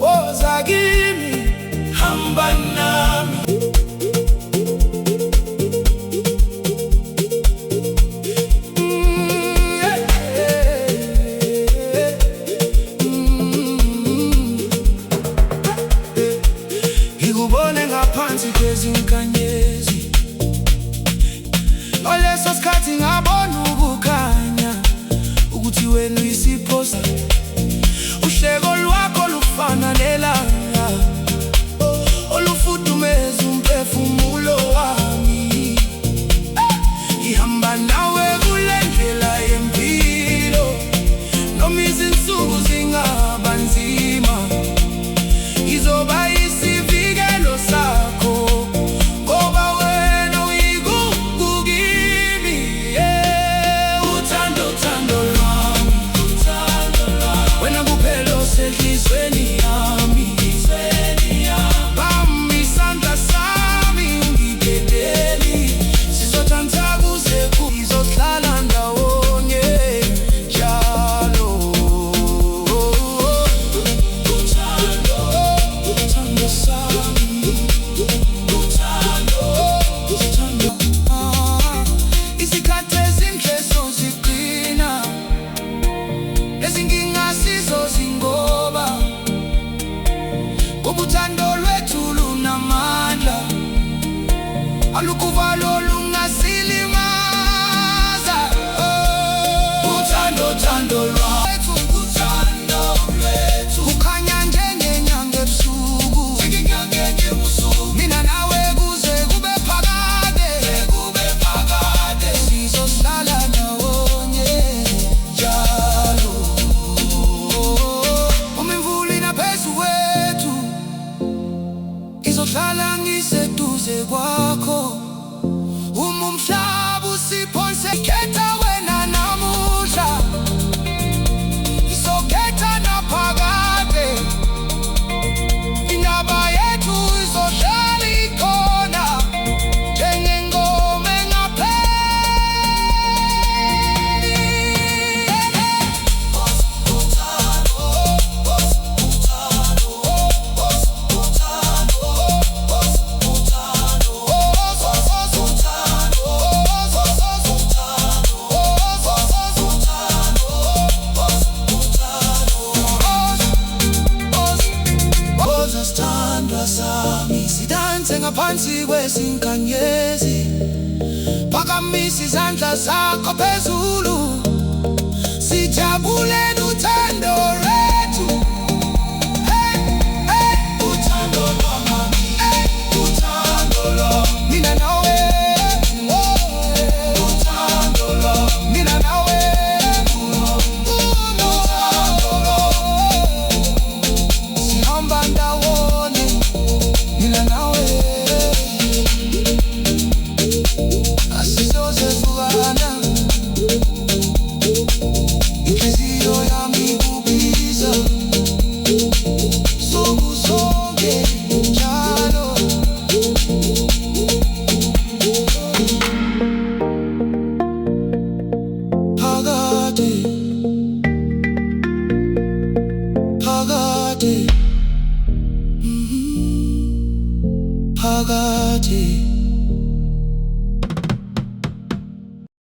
woza kimi, hamba nami. Ngikubone ngaphansi kwezinkanyezi, oleso sikhathi ngabona ukukhanya, ukuthi wena uyisiphosa. Uhleko lwakho lufana nelanga, olufudumeza umphefumulo wami. Ihamba nawe kule ndlela yempilo, noma izinsuku zingaba nzima, izoba isivikelo sakho, ngoba wena uyigugu kimi. Uthando, uthando lwami, wena kuphela osenhlizweni yami. Bamba isandla sami ungibhedeli, sizothanda kuze sizohlala ndawonye njalo. Uthando, uthando sami, uthando, uthando. Isikhathi ezinhle soziqina, ezinkinga sizozingoba, ngoba uthando lwethu lunamandla, alukuvalo lungasilimaza. Uthando, uthando lwethu, uthando lwethu, kukhanya njengenyanga ebusuku, mina nawe kuze kube phakade, sizohlala ndawonye njalo. Uma imvula ina phezu kwethu, izohlala ngiseduze kwakho. Uma umhlaba usiphonse, khetha wena namuhla, izokhetha naphakade. Indaba yethu izohlala ikhona, njengengoma engapheli. Woza sithandwa sami, sidanse ngaphansi kwezinkanyezi, phakamisa izandla zakho phezulu, sijabule nothando lwethu. Hey, hey, uthando lwami, hey, uthando lwami, mina nawe. Uthando lwami, mina nawe. Uthando lwami, sihamba ndawonye, mina nawe. Asisoze hlukana, inhliziyo yami ikubiza, suku sonke njalo. Phakade, phakade, phakade.